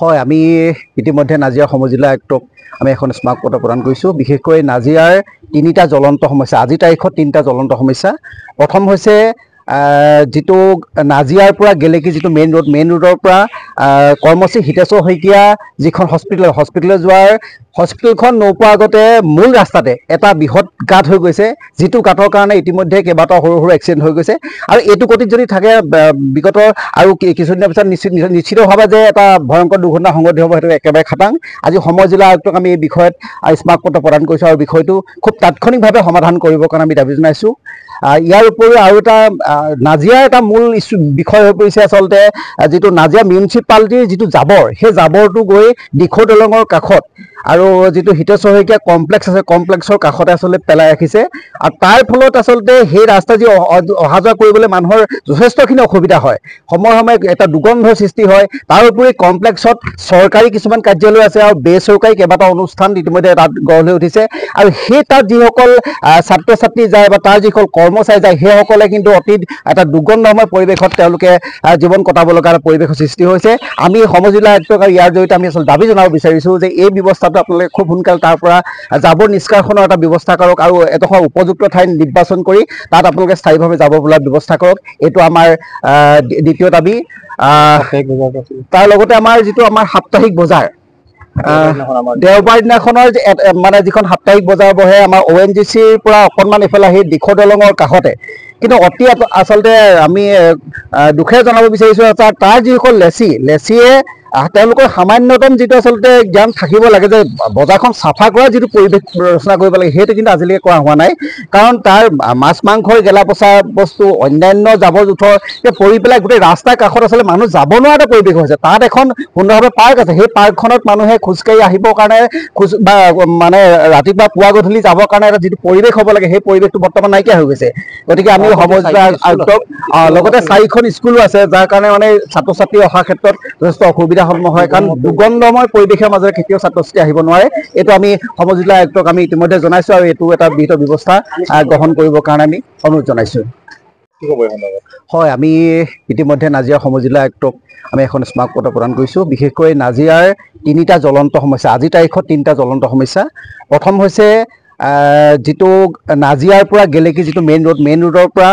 হয়, আমি ইতিমধ্যে নাজিৰা সমজিলা আয়ুক্তক আমি এখন স্মাৰকপত্ৰ প্ৰদান কৰিছোঁ। বিশেষকৈ নাজিৰাৰ তিনিটা জ্বলন্ত সমস্যা, আজিৰ তাৰিখত তিনিটা জ্বলন্ত সমস্যা। প্ৰথম হৈছে যিটো নাজিৰাৰ পৰা গেলেকী যিটো মেইন ৰোডৰ পৰা কৰ্মশ্ৰী হিতেশ্বৰ শইকীয়া যিখন হস্পিটেললৈ যোৱাৰ হস্পিটেলখন নোপোৱাৰ আগতে মূল ৰাস্তাতে এটা বৃহৎ গাঁত হৈ গৈছে, যিটো গাঁতৰ কাৰণে ইতিমধ্যে কেইবাটাও সৰু সৰু এক্সিডেণ্ট হৈ গৈছে। আৰু এইটো গতিত যদি থাকে বিগত আৰু কিছুদিনৰ পিছত নিশ্চিতভাৱে যে এটা ভয়ংকৰ দুৰ্ঘটনা সংঘটিত হ'ব, সেইটো একেবাৰে খাটাং। আজি সময় জিলা আয়ুক্তক আমি এই বিষয়ত স্মাৰকপত্ৰ প্ৰদান কৰিছোঁ আৰু বিষয়টো খুব তাৎক্ষণিকভাৱে সমাধান কৰিবৰ কাৰণে আমি দাবী জনাইছোঁ। ইয়াৰ উপৰিও আৰু এটা নাজিৰাৰ এটা মূল বিষয় হৈ পৰিছে আচলতে যিটো নাজিৰা মিউনিচিপালিটিৰ যিটো জাবৰ, সেই জাবৰটো গৈ দিখৌ দলঙৰ কাষত আৰু যিটো হিতেশ্বৰ শইকীয়া কমপ্লেক্স আছে, কমপ্লেক্সৰ কাষতে আচলতে পেলাই ৰাখিছে। আৰু তাৰ ফলত আচলতে সেই ৰাস্তা যি অহা যোৱা কৰিবলৈ মানুহৰ যথেষ্টখিনি অসুবিধা হয়, সময়ে সময়ে এটা দুৰ্গন্ধৰ সৃষ্টি হয়। তাৰ উপৰি কমপ্লেক্সত চৰকাৰী কিছুমান কাৰ্যালয় আছে আৰু বেচৰকাৰী কেইবাটাও অনুষ্ঠান ইতিমধ্যে তাত গঢ় লৈ উঠিছে। আৰু সেই তাত যিসকল ছাত্ৰ ছাত্ৰী যায় বা তাৰ যিসকল কৰ্মচাৰী যায়, সেইসকলে কিন্তু অতি এটা দুৰ্গন্ধময় পৰিৱেশত তেওঁলোকে জীৱন কটাব লগা পৰিৱেশৰ সৃষ্টি হৈছে। আমি সমজিলা আয়ুক্তক ইয়াৰ জৰিয়তে আমি আচলতে দাবী জনাব বিচাৰিছোঁ যে এই ব্যৱস্থাটো আপোনালোকে খুব সোনকালে তাৰ পৰা জাবৰ নিষ্কাশনৰ এটা ব্যৱস্থা কৰক আৰু এডোখৰ উপযুক্ত ঠাই নিৰ্বাচন কৰি তাত আপোনালোকে স্থায়ীভাৱে যাব পৰাৰ ব্যৱস্থা কৰক। এইটো আমাৰ দ্বিতীয় দাবী। তাৰ লগতে আমাৰ যিটো আমাৰ সাপ্তাহিক বজাৰ, দেওবাৰ দিনাখনৰ মানে যিখন সাপ্তাহিক বজাৰ বহে আমাৰ ONGCৰ পৰা অকণমান এইফালে আহি দিখৌ দলঙৰ কাষতে, কিন্তু অতি আচলতে আমি দুখেৰে জনাব বিচাৰিছোঁ তাৰ যিসকল লেচিয়ে তেওঁলোকৰ সামান্যতম যিটো আচলতে জ্ঞান থাকিব লাগে যে বজাৰখন চাফা কৰা যিটো পৰিৱেশ ৰচনা কৰিব লাগে, সেইটো কিন্তু আজিলৈকে কৰা হোৱা নাই। কাৰণ তাৰ মাছ মাংসৰ গেলা পচা বস্তু, অন্যান্য জাবৰ জোঁথৰ পৰি পেলাই গোটেই ৰাস্তাৰ কাষত আচলতে মানুহ যাব নোৱাৰা এটা পৰিৱেশ হৈছে। তাত এখন সুন্দৰভাৱে পাৰ্ক আছে, সেই পাৰ্কখনত মানুহে খোজকাঢ়ি আহিবৰ কাৰণে বা মানে ৰাতিপুৱা পুৱা গধূলি যাবৰ কাৰণে এটা যিটো পৰিৱেশ হ'ব লাগে, সেই পৰিৱেশটো বৰ্তমান নাইকিয়া হৈ গৈছে। গতিকে আমি সমজিলা আয়ুক্তক, লগতে 4খন স্কুলো আছে, যাৰ কাৰণে মানে ছাত্ৰ ছাত্ৰী অহাৰ ক্ষেত্ৰত যথেষ্ট অসুবিধাৰ সন্মুখীন হয়। কাৰণ দুৰ্গন্ধময় পৰিৱেশৰ মাজেৰে কেতিয়াও ছাত্ৰ ছাত্ৰী আহিব নোৱাৰে। এইটো আমি সমজিলা আয়ুক্তক আমি ইতিমধ্যে জনাইছোঁ আৰু এইটো এটা বিহিত ব্যৱস্থা গ্ৰহণ কৰিবৰ কাৰণে আমি অনুৰোধ জনাইছোঁ। হয়, আমি ইতিমধ্যে নাজিৰা সমজিলা আয়ুক্তক আমি এখন স্মাৰকপত্ৰ প্ৰদান কৰিছোঁ। বিশেষকৈ নাজিৰাৰ তিনিটা জ্বলন্ত সমস্যা, আজিৰ তাৰিখত তিনিটা জ্বলন্ত সমস্যা। প্ৰথম হৈছে যিটো নাজিৰাৰ পৰা গেলেকী যিটো মেইন ৰোডৰ পৰা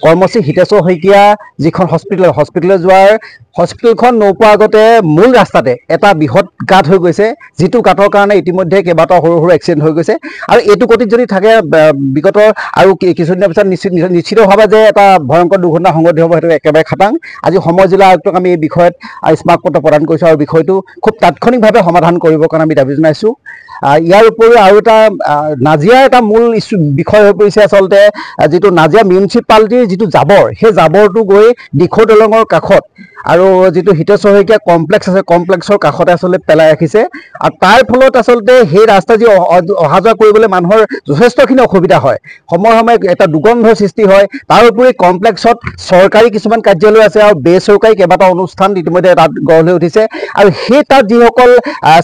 কৰ্মশ্ৰী হিতেশ্বৰ শইকীয়া যিখন হস্পিটেললৈ যোৱাৰ হস্পিটেলখন নোপোৱাৰ আগতে মূল ৰাস্তাতে এটা বৃহৎ গাঁত হৈ গৈছে, যিটো গাঁতৰ কাৰণে ইতিমধ্যে কেইবাটাও সৰু সৰু এক্সিডেণ্ট হৈ গৈছে। আৰু এইটো গতিত যদি থাকে বিগত আৰু কিছুদিনৰ পিছত নিশ্চিতভাৱে যে এটা ভয়ংকৰ দুৰ্ঘটনা সংঘটিত হ'ব, সেইটো একেবাৰে খাটাং। আজি সময় জিলা আয়ুক্তক আমি এই বিষয়ত স্মাৰকপত্ৰ প্ৰদান কৰিছোঁ আৰু বিষয়টো খুব তাৎক্ষণিকভাৱে সমাধান কৰিবৰ কাৰণে আমি দাবী জনাইছোঁ। ইয়াৰ উপৰিও আৰু এটা নাজিৰাৰ এটা মূল বিষয় হৈ পৰিছে আচলতে যিটো নাজিৰা মিউনিচিপালিটিৰ যিটো জাবৰ, সেই জাবৰটো গৈ দিখৌ দলঙৰ কাষত আৰু যিটো হিতেশ্বৰ শইকীয়া কমপ্লেক্স আছে, কমপ্লেক্সৰ কাষতে আচলতে পেলাই ৰাখিছে। আৰু তাৰ ফলত আচলতে সেই ৰাস্তা যি অহা যোৱা কৰিবলৈ মানুহৰ যথেষ্টখিনি অসুবিধা হয়, সময়ে সময়ে এটা দুৰ্গন্ধৰ সৃষ্টি হয়। তাৰ উপৰি কমপ্লেক্সত চৰকাৰী কিছুমান কাৰ্যালয় আছে আৰু বেচৰকাৰী কেইবাটাও অনুষ্ঠান ইতিমধ্যে তাত গঢ় লৈ উঠিছে। আৰু সেই তাত যিসকল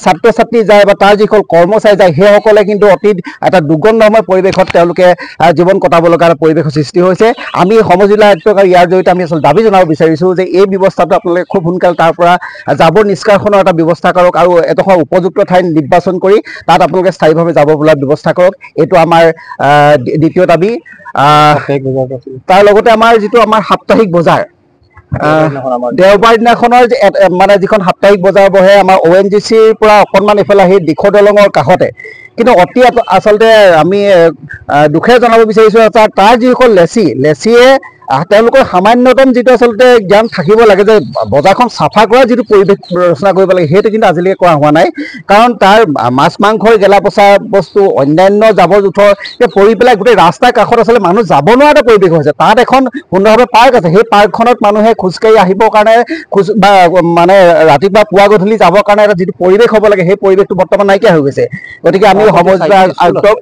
ছাত্ৰ ছাত্ৰী যায় বা তাৰ যিসকল কৰ্মচাৰী যায়, সেইসকলে কিন্তু অতি এটা দুৰ্গন্ধময় পৰিৱেশত তেওঁলোকে জীৱন কটাব লগা পৰিৱেশৰ সৃষ্টি হৈছে। আমি সমজিলা আয়ুক্তক ইয়াৰ জৰিয়তে আমি আচলতে দাবী জনাব বিচাৰিছোঁ যে এই ব্যৱস্থাটো আপোনালোকে খুব সোনকালে তাৰ পৰা জাবৰ নিষ্কাশনৰ এটা ব্যৱস্থা কৰক আৰু এডোখৰ উপযুক্ত ঠাই নিৰ্বাচন কৰি তাত আপোনালোকে স্থায়ীভাৱে যাব পৰাৰ ব্যৱস্থা কৰক। এইটো আমাৰ দ্বিতীয় দাবী। তাৰ লগতে আমাৰ যিটো আমাৰ সাপ্তাহিক বজাৰ, দেওবাৰ দিনাখনৰ মানে যিখন সাপ্তাহিক বজাৰ বহে আমাৰ ONGCৰ পৰা অকণমান এইফালে আহি দিখৌ দলঙৰ কাষতে, কিন্তু অতি আচলতে আমি দুখেৰে জনাব বিচাৰিছোঁ তাৰ যিসকল লেচিয়ে তেওঁলোকৰ সামান্যতম যিটো আচলতে জ্ঞান থাকিব লাগে যে বজাৰখন চাফা কৰা যিটো পৰিৱেশ ৰচনা কৰিব লাগে, সেইটো কিন্তু আজিলৈকে কৰা হোৱা নাই। কাৰণ তাৰ মাছ মাংসৰ গেলা পচা বস্তু, অন্যান্য জাবৰ জোঁথৰ পৰি পেলাই গোটেই ৰাস্তাৰ কাষত আচলতে মানুহ যাব নোৱাৰা এটা পৰিৱেশ হৈছে। তাত এখন সুন্দৰভাৱে পাৰ্ক আছে, সেই পাৰ্কখনত মানুহে খোজকাঢ়ি আহিবৰ কাৰণে বা মানে ৰাতিপুৱা পুৱা গধূলি যাবৰ কাৰণে এটা যিটো পৰিৱেশ হ'ব লাগে, সেই পৰিৱেশটো বৰ্তমান নাইকিয়া হৈ গৈছে। গতিকে আমি সমজিলা আয়ুক্তক,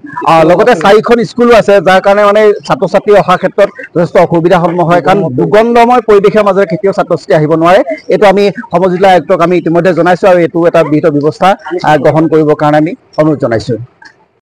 লগতে 4খন স্কুলো আছে, যাৰ কাৰণে মানে ছাত্ৰ ছাত্ৰী অহাৰ ক্ষেত্ৰত যথেষ্ট অসুবিধাৰ সন্মুখীন হয়। কাৰণ দুৰ্গন্ধময় পৰিৱেশৰ মাজেৰে কেতিয়াও ছাত্ৰ ছাত্ৰী আহিব নোৱাৰে। এইটো আমি সমজিলা আয়ুক্তক আমি ইতিমধ্যে জনাইছোঁ আৰু এইটো এটা বিহিত ব্যৱস্থা গ্ৰহণ কৰিবৰ কাৰণে আমি অনুৰোধ জনাইছোঁ।